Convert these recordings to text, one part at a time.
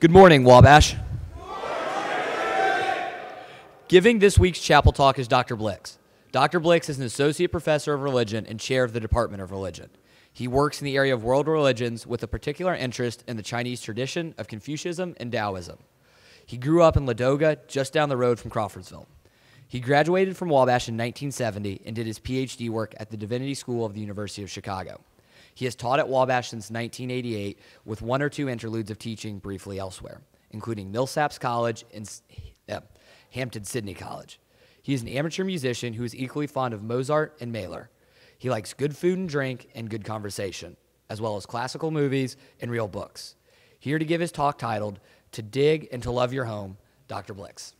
Good morning, Wabash. Giving this week's chapel talk is Dr. Blix. Dr. Blix is an associate professor of religion and chair of the Department of Religion. He works in the area of world religions with a particular interest in the Chinese tradition of Confucianism and Taoism. He grew up in Ladoga, just down the road from Crawfordsville. He graduated from Wabash in 1970 and did his PhD work at the Divinity School of the University of Chicago. He has taught at Wabash since 1988 with one or two interludes of teaching briefly elsewhere, including Millsaps College and Hampton-Sydney College. He is an amateur musician who is equally fond of Mozart and Mahler. He likes good food and drink and good conversation, as well as classical movies and real books. Here to give his talk titled, To Dig and to Love Your Home, Dr. Blix.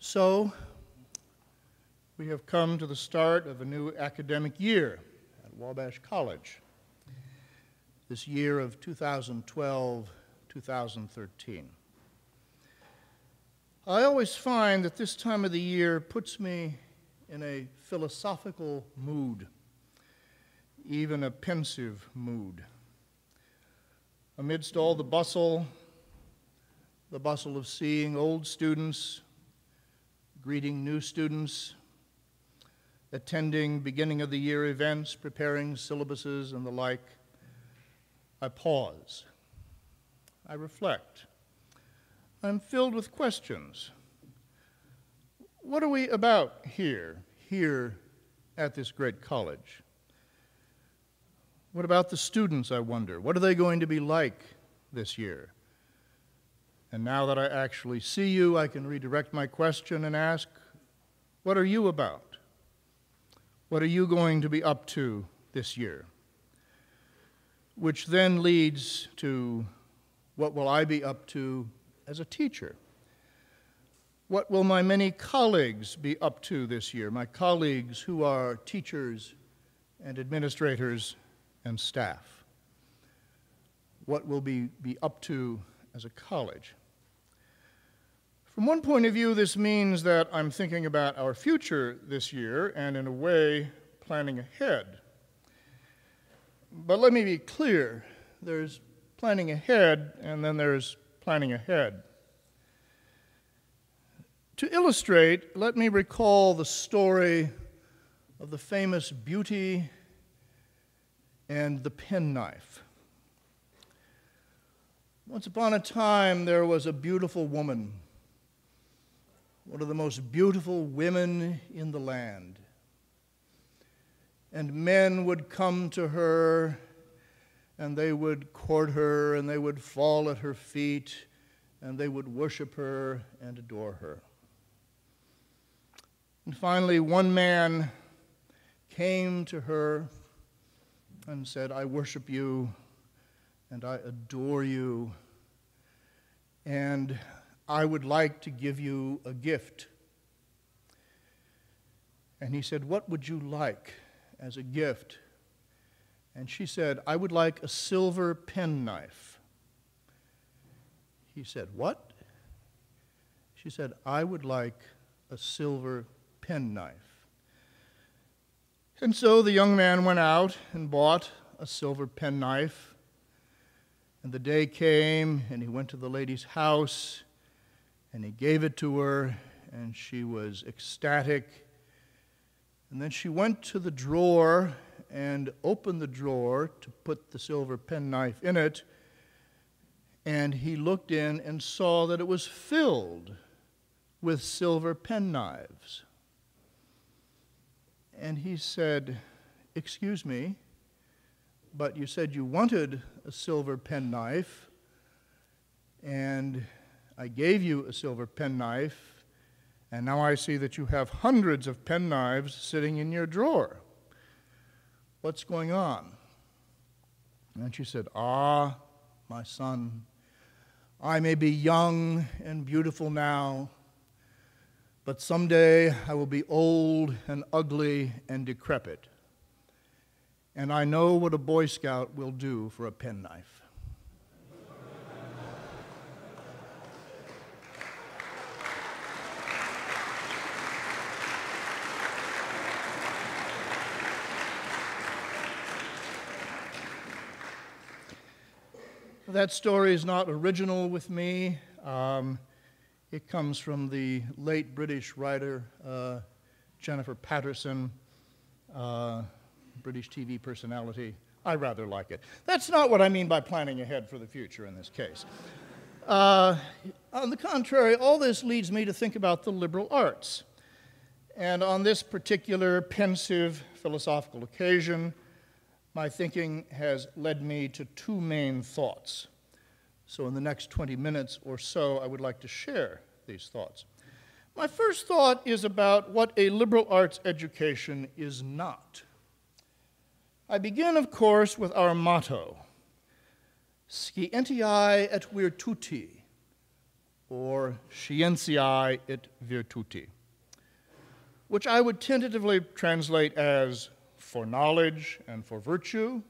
So, we have come to the start of a new academic year at Wabash College, this year of 2012-2013. I always find that this time of the year puts me in a philosophical mood, even a pensive mood. Amidst all the bustle of seeing old students, greeting new students, attending beginning of the year events, preparing syllabuses and the like, I pause. I reflect. I'm filled with questions. What are we about here at this great college? What about the students, I wonder? What are they going to be like this year? And now that I actually see you, I can redirect my question and ask, what are you about? What are you going to be up to this year? Which then leads to, what will I be up to as a teacher? What will my many colleagues be up to this year? My colleagues who are teachers and administrators and staff. What will be up to as a college? From one point of view, this means that I'm thinking about our future this year and, in a way, planning ahead. But let me be clear. There's planning ahead, and then there's planning ahead. To illustrate, let me recall the story of the famous Beauty and the Penknife. Once upon a time, there was a beautiful woman, one of the most beautiful women in the land. And men would come to her, and they would court her, and they would fall at her feet, and they would worship her and adore her. And finally, one man came to her and said, I worship you, and I adore you, and I would like to give you a gift. And he said, what would you like as a gift? And she said, I would like a silver penknife. He said, what? She said, I would like a silver penknife. And so the young man went out and bought a silver penknife. And the day came, and he went to the lady's house, and he gave it to her, and she was ecstatic. And then she went to the drawer and opened the drawer to put the silver penknife in it, and he looked in and saw that it was filled with silver penknives. And he said, excuse me, but you said you wanted a silver penknife, and I gave you a silver penknife, and now I see that you have hundreds of penknives sitting in your drawer. What's going on? And she said, "Ah, my son, I may be young and beautiful now, but someday I will be old and ugly and decrepit. And I know what a Boy Scout will do for a penknife." That story is not original with me. It comes from the late British writer Jennifer Patterson, British TV personality. I rather like it. That's not what I mean by planning ahead for the future in this case. On the contrary, all this leads me to think about the liberal arts. And on this particular pensive philosophical occasion, my thinking has led me to two main thoughts. So in the next 20 minutes or so, I would like to share these thoughts. My first thought is about what a liberal arts education is not. I begin, of course, with our motto, Scientiae et Virtuti, or Scientiae et Virtuti, which I would tentatively translate as for knowledge and for virtue,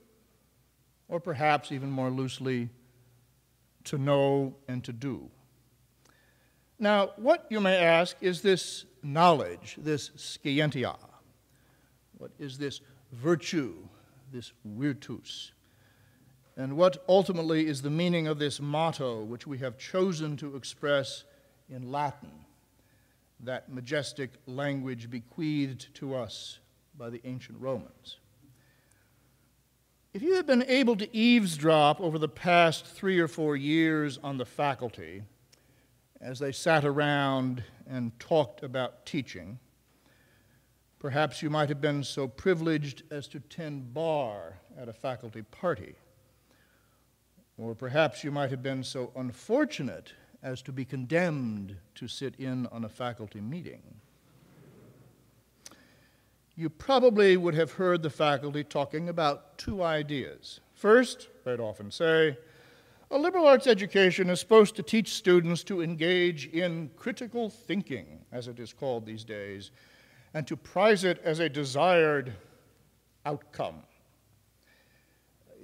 or perhaps even more loosely, to know and to do. Now, what, you may ask, is this knowledge, this scientia? What is this virtue, this virtus? And what ultimately is the meaning of this motto, which we have chosen to express in Latin, that majestic language bequeathed to us by the ancient Romans? If you have been able to eavesdrop over the past 3 or 4 years on the faculty as they sat around and talked about teaching, perhaps you might have been so privileged as to tend bar at a faculty party, or perhaps you might have been so unfortunate as to be condemned to sit in on a faculty meeting. You probably would have heard the faculty talking about two ideas. First, they'd often say, a liberal arts education is supposed to teach students to engage in critical thinking, as it is called these days, and to prize it as a desired outcome.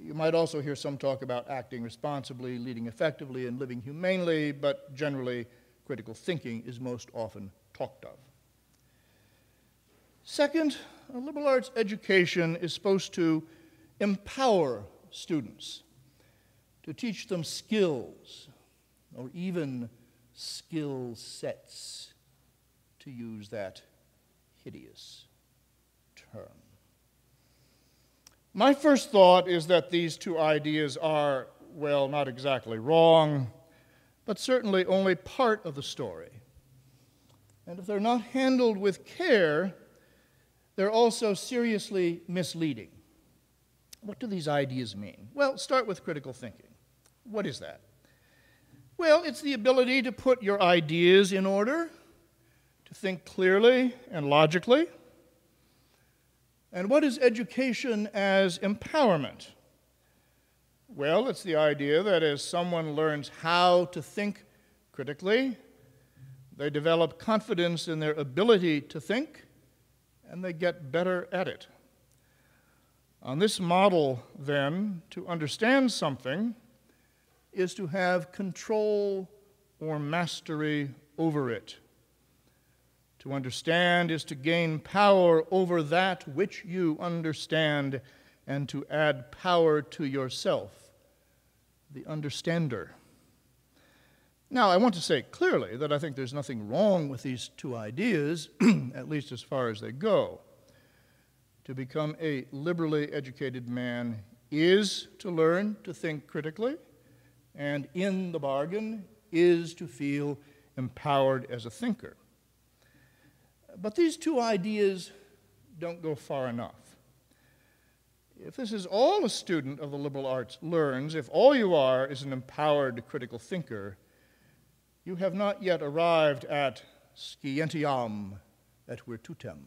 You might also hear some talk about acting responsibly, leading effectively, and living humanely, but generally, critical thinking is most often talked of. Second, a liberal arts education is supposed to empower students, to teach them skills, or even skill sets, to use that hideous term. My first thought is that these two ideas are, well, not exactly wrong, but certainly only part of the story. And if they're not handled with care, they're also seriously misleading. What do these ideas mean? Well, start with critical thinking. What is that? Well, it's the ability to put your ideas in order, to think clearly and logically. And what is education as empowerment? Well, it's the idea that as someone learns how to think critically, they develop confidence in their ability to think, and they get better at it. On this model, then, to understand something is to have control or mastery over it. To understand is to gain power over that which you understand and to add power to yourself, the understander. Now, I want to say clearly that I think there's nothing wrong with these two ideas, at least as far as they go. To become a liberally educated man is to learn to think critically, and in the bargain is to feel empowered as a thinker. But these two ideas don't go far enough. If this is all a student of the liberal arts learns, if all you are is an empowered critical thinker, you have not yet arrived at scientiam et virtutem,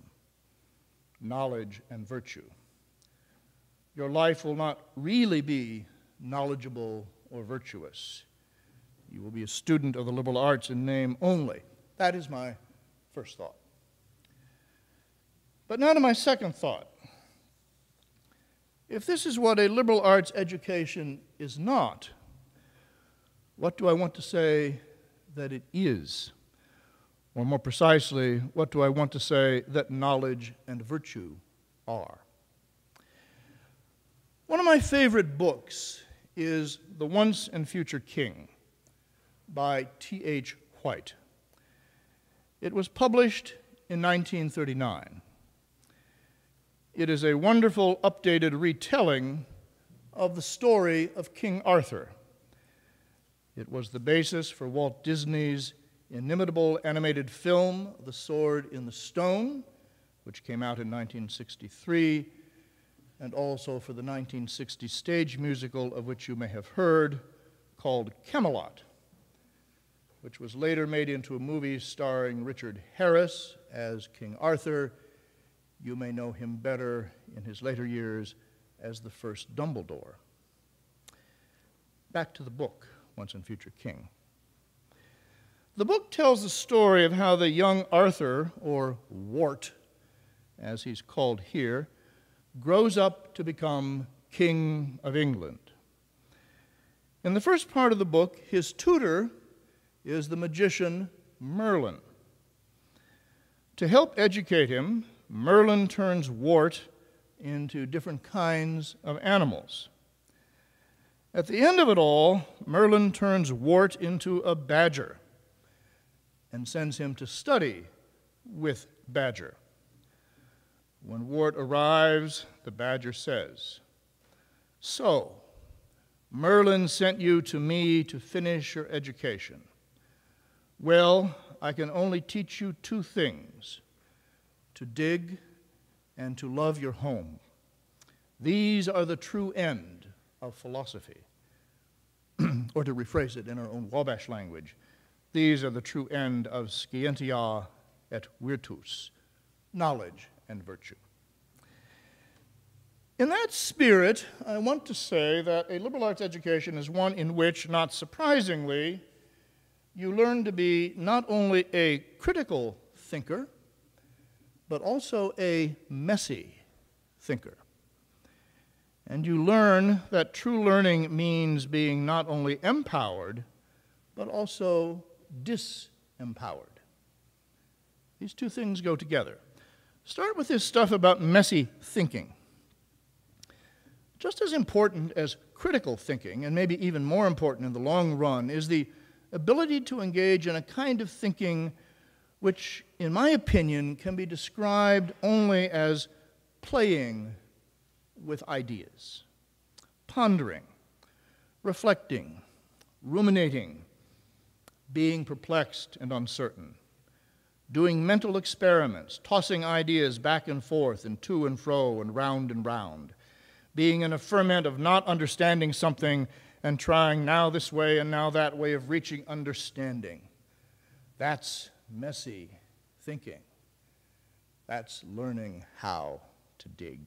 knowledge and virtue. your life will not really be knowledgeable or virtuous. You will be a student of the liberal arts in name only. That is my first thought. But now to my second thought. If this is what a liberal arts education is not, what do I want to say that it is? Or more precisely, what do I want to say that knowledge and virtue are? One of my favorite books is The Once and Future King by T.H. White. It was published in 1939. It is a wonderful, updated retelling of the story of King Arthur. It was the basis for Walt Disney's inimitable animated film, The Sword in the Stone, which came out in 1963, and also for the 1960 stage musical of which you may have heard, called Camelot, which was later made into a movie starring Richard Harris as King Arthur. You may know him better in his later years as the first Dumbledore. Back to the book, Once and Future King. The book tells the story of how the young Arthur, or Wart, as he's called here, grows up to become King of England. In the first part of the book, his tutor is the magician Merlin. To help educate him, Merlin turns Wart into different kinds of animals. At the end of it all, Merlin turns Wart into a badger and sends him to study with Badger. When Wart arrives, the badger says, "So, Merlin sent you to me to finish your education. Well, I can only teach you two things: to dig and to love your home. These are the true end of philosophy." Or to rephrase it in our own Wabash language, these are the true end of scientia et virtus, knowledge and virtue. In that spirit, I want to say that a liberal arts education is one in which, not surprisingly, you learn to be not only a critical thinker, but also a messy thinker. And you learn that true learning means being not only empowered, but also disempowered. These two things go together. Start with this stuff about messy thinking. Just as important as critical thinking, and maybe even more important in the long run, is the ability to engage in a kind of thinking which, in my opinion, can be described only as playing with ideas, pondering, reflecting, ruminating, being perplexed and uncertain, doing mental experiments, tossing ideas back and forth and to and fro and round, being in a ferment of not understanding something and trying now this way and now that way of reaching understanding. That's messy thinking. That's learning how to dig.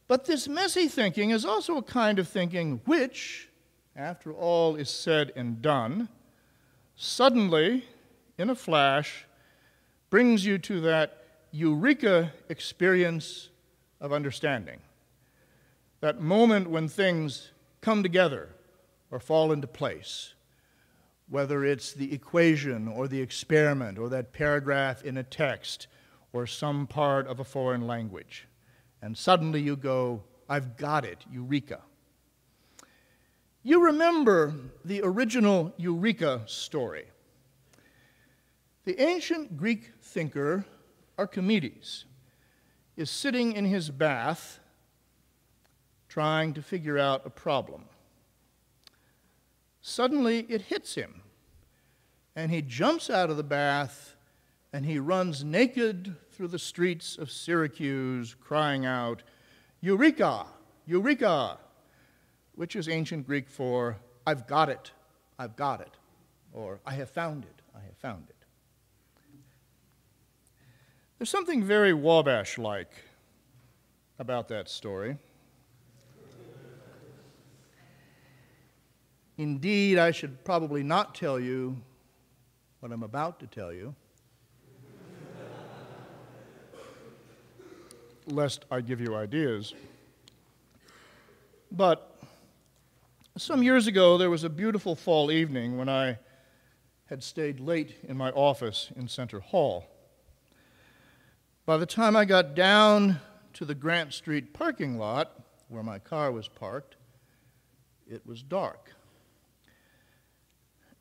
But this messy thinking is also a kind of thinking which, after all is said and done, suddenly, in a flash, brings you to that eureka experience of understanding. That moment when things come together or fall into place, whether it's the equation or the experiment or that paragraph in a text or some part of a foreign language. And suddenly you go, I've got it, eureka. You remember the original eureka story. The ancient Greek thinker Archimedes is sitting in his bath trying to figure out a problem. Suddenly it hits him, and he jumps out of the bath and he runs naked through the streets of Syracuse crying out, "Eureka! Eureka!" which is ancient Greek for, I've got it, or I have found it, I have found it. There's something very Wabash-like about that story. Indeed, I should probably not tell you what I'm about to tell you, lest I give you ideas. But some years ago, there was a beautiful fall evening when I had stayed late in my office in Center Hall. By the time I got down to the Grant Street parking lot, where my car was parked, it was dark.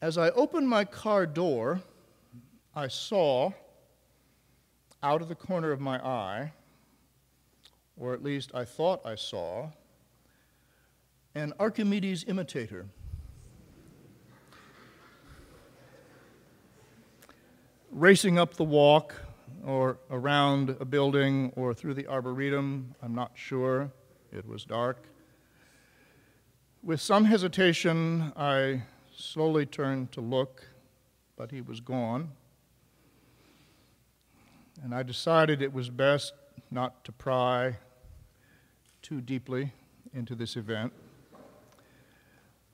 As I opened my car door, I saw, out of the corner of my eye, or at least I thought I saw, an Archimedes imitator. Racing up the walk, or around a building, or through the arboretum, I'm not sure. It was dark. With some hesitation, I slowly turned to look, but he was gone. And I decided it was best not to pry too deeply into this event.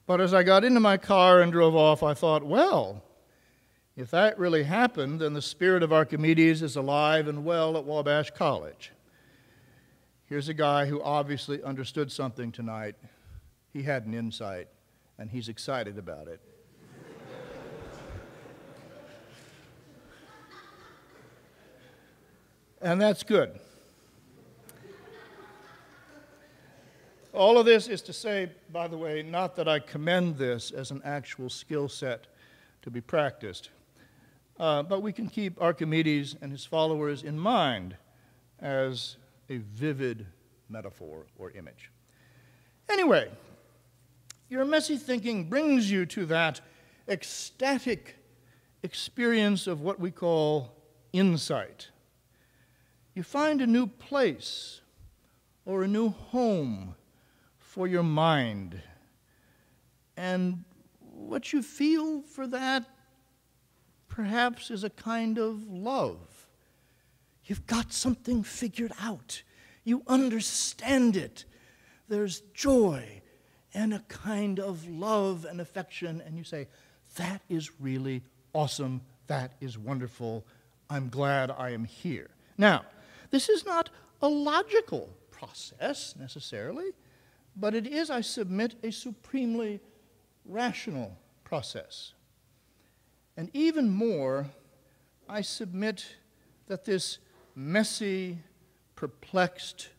But as I got into my car and drove off, I thought, well, if that really happened, then the spirit of Archimedes is alive and well at Wabash College. Here's a guy who obviously understood something tonight. He had an insight, and he's excited about it. And that's good. All of this is to say, by the way, not that I commend this as an actual skill set to be practiced, but we can keep Archimedes and his followers in mind as a vivid metaphor or image. Anyway, your messy thinking brings you to that ecstatic experience of what we call insight. You find a new place or a new home for your mind, and what you feel for that perhaps is a kind of love. You've got something figured out. You understand it. There's joy and a kind of love and affection, and you say, that is really awesome. That is wonderful. I'm glad I am here. Now, this is not a logical process necessarily, but it is, I submit, a supremely rational process. And even more, I submit that this messy, perplexed,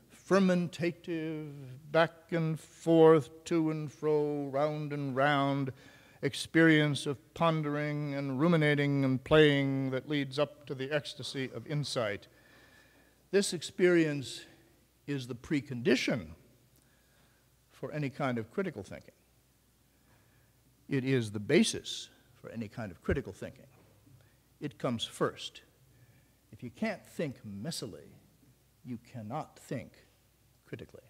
fermentative, back and forth, to and fro, round and round experience of pondering and ruminating and playing that leads up to the ecstasy of insight, this experience is the precondition for any kind of critical thinking. It is the basis for any kind of critical thinking. It comes first. If you can't think messily, you cannot think critically.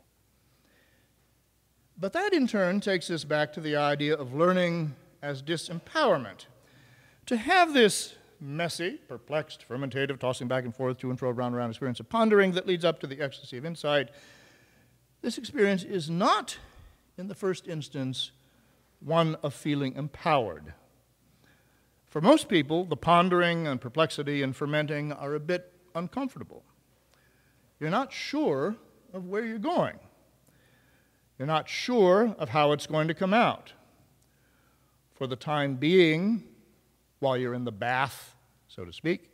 But that in turn takes us back to the idea of learning as disempowerment. To have this messy, perplexed, fermentative, tossing back and forth, to and fro, round and round experience of pondering that leads up to the ecstasy of insight, this experience is not, in the first instance, one of feeling empowered. For most people, the pondering and perplexity and fermenting are a bit uncomfortable. You're not sure of where you're going. You're not sure of how it's going to come out. For the time being, while you're in the bath, so to speak,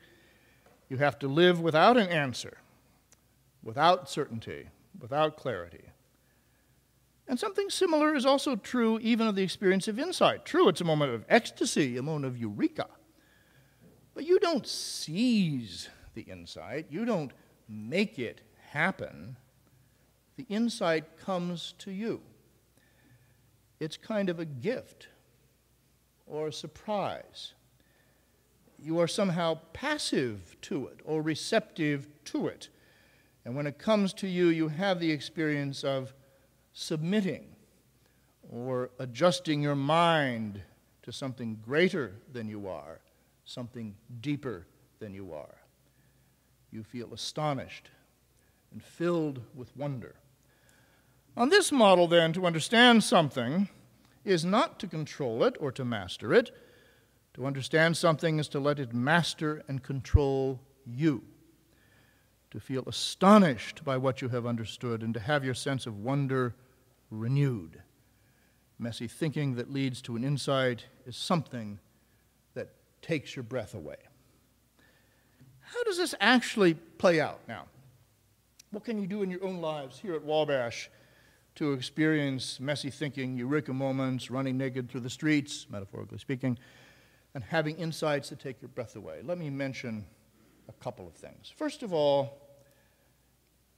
you have to live without an answer, without certainty, without clarity. And something similar is also true even of the experience of insight. True, it's a moment of ecstasy, a moment of eureka. But you don't seize the insight. You don't make it happen. The insight comes to you. It's kind of a gift or a surprise. You are somehow passive to it or receptive to it. And when it comes to you, you have the experience of submitting or adjusting your mind to something greater than you are, something deeper than you are. You feel astonished. and filled with wonder. On this model, then, to understand something is not to control it or to master it. To understand something is to let it master and control you. To feel astonished by what you have understood and to have your sense of wonder renewed. Messy thinking that leads to an insight is something that takes your breath away. How does this actually play out now? What can you do in your own lives here at Wabash to experience messy thinking, eureka moments, running naked through the streets, metaphorically speaking, and having insights that take your breath away? Let me mention a couple of things. First of all,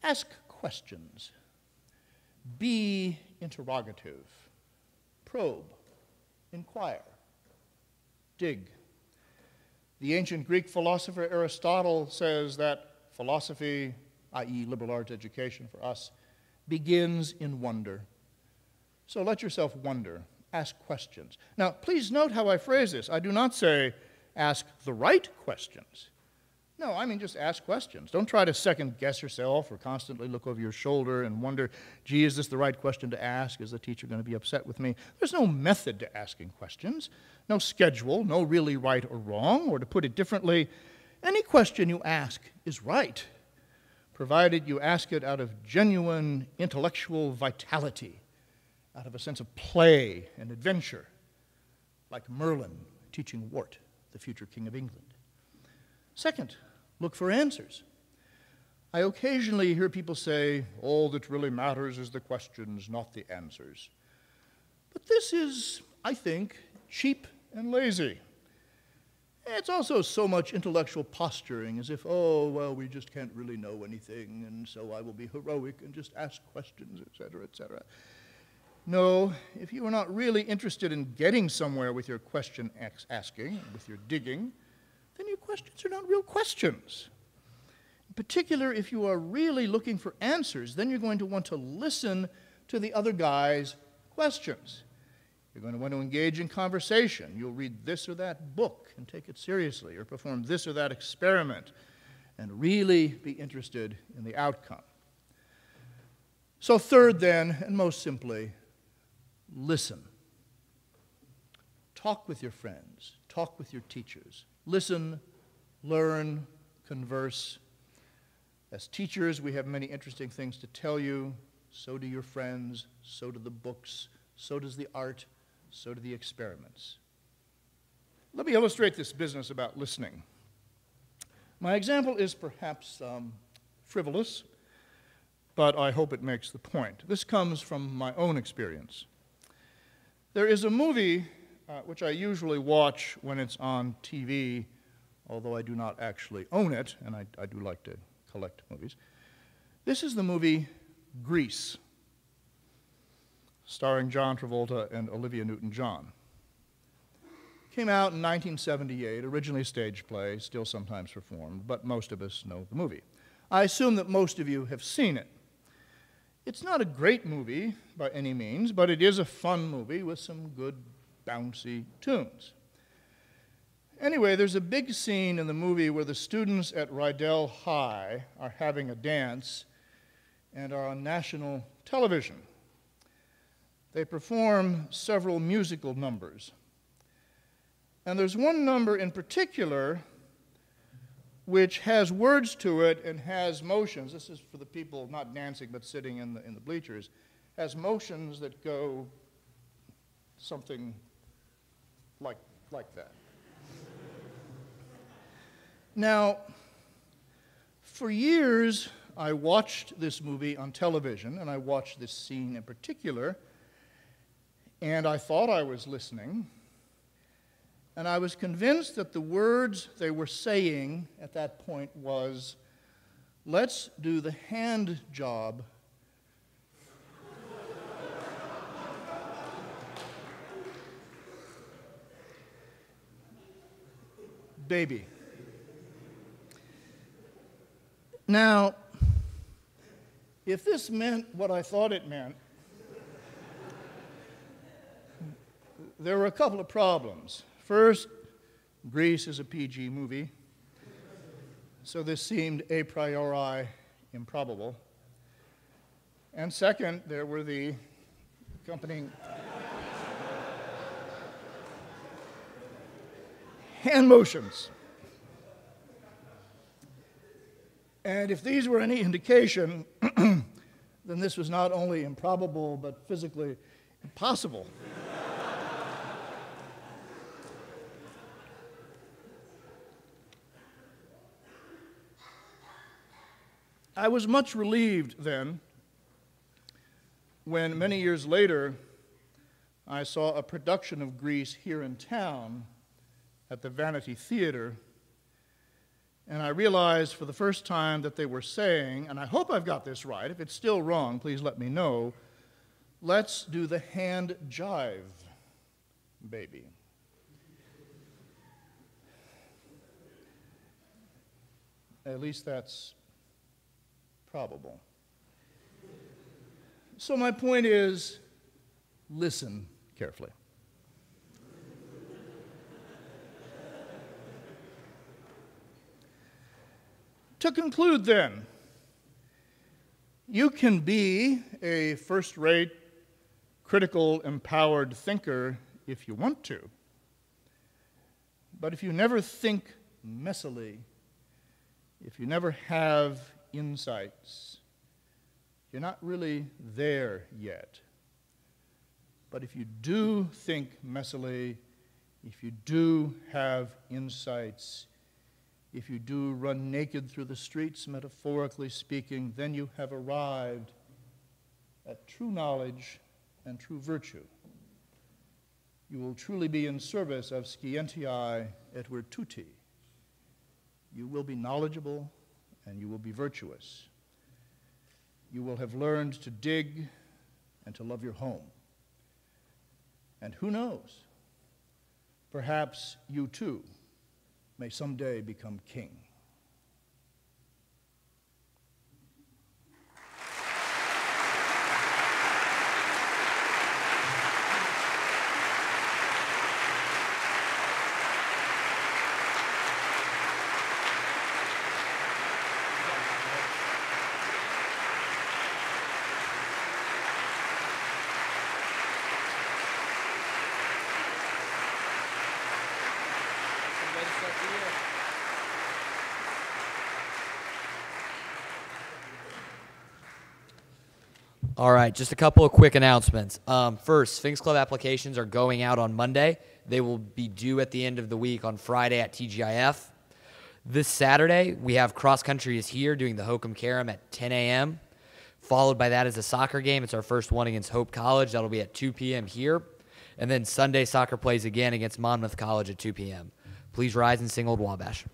ask questions. Be interrogative. Probe. Inquire. Dig. The ancient Greek philosopher Aristotle says that philosophy, i.e. liberal arts education for us, begins in wonder. So let yourself wonder. Ask questions. Now, please note how I phrase this. I do not say ask the right questions. No, I mean just ask questions. Don't try to second-guess yourself or constantly look over your shoulder and wonder, gee, is this the right question to ask? Is the teacher going to be upset with me? There's no method to asking questions, no schedule, no really right or wrong, or to put it differently, any question you ask is right, provided you ask it out of genuine intellectual vitality, out of a sense of play and adventure, like Merlin teaching Wart, the future King of England. Second, look for answers. I occasionally hear people say, all that really matters is the questions, not the answers. But this is, I think, cheap and lazy. It's also so much intellectual posturing, as if, oh, well, we just can't really know anything, and so I will be heroic and just ask questions, etc., etc. No, if you are not really interested in getting somewhere with your question asking, with your digging, then your questions are not real questions. In particular, if you are really looking for answers, then you're going to want to listen to the other guy's questions. You're going to want to engage in conversation. You'll read this or that book and take it seriously, or perform this or that experiment and really be interested in the outcome. So third then, and most simply, listen. Talk with your friends. Talk with your teachers. Listen, learn, converse. As teachers, we have many interesting things to tell you. So do your friends, so do the books, so does the art, so do the experiments. Let me illustrate this business about listening. My example is perhaps frivolous, but I hope it makes the point. This comes from my own experience. There is a movie which I usually watch when it's on TV, although I do not actually own it, and I do like to collect movies. This is the movie Grease, starring John Travolta and Olivia Newton-John. Came out in 1978, originally a stage play, still sometimes performed, but most of us know the movie. I assume that most of you have seen it. It's not a great movie by any means, but it is a fun movie with some good bouncy tunes. Anyway, there's a big scene in the movie where the students at Rydell High are having a dance and are on national television. They perform several musical numbers. And there's one number in particular which has words to it and has motions. This is for the people not dancing but sitting in the bleachers. Has motions that go something like that. Now, for years, I watched this movie on television, and I watched this scene in particular, and I thought I was listening, and I was convinced that the words they were saying at that point was, let's do the hand job. Baby. Now, if this meant what I thought it meant, there were a couple of problems. First, Grease is a PG movie, so this seemed a priori improbable. And second, there were the accompanying hand motions. And if these were any indication, then this was not only improbable, but physically impossible. I was much relieved then when many years later I saw a production of Grease here in town at the Vanity Theater, and I realized for the first time that they were saying, and I hope I've got this right, if it's still wrong, please let me know, let's do the hand jive, baby. At least that's probable. So my point is, listen carefully. To conclude then, you can be a first-rate, critical, empowered thinker if you want to. But if you never think messily, if you never have insights, you're not really there yet. But if you do think messily, if you do have insights, if you do run naked through the streets, metaphorically speaking, then you have arrived at true knowledge and true virtue. You will truly be in service of scientiae et virtuti. You will be knowledgeable and you will be virtuous. You will have learned to dig and to love your home. And who knows, perhaps you too may someday become king. All right, just a couple of quick announcements. First, Sphinx Club applications are going out on Monday. They will be due at the end of the week on Friday at TGIF. This Saturday, we have Cross Country is here doing the Hokum Karam at 10 a.m. Followed by that is a soccer game. It's our first one against Hope College. That'll be at 2 p.m. here. And then Sunday, soccer plays again against Monmouth College at 2 p.m. Please rise and sing Old Wabash.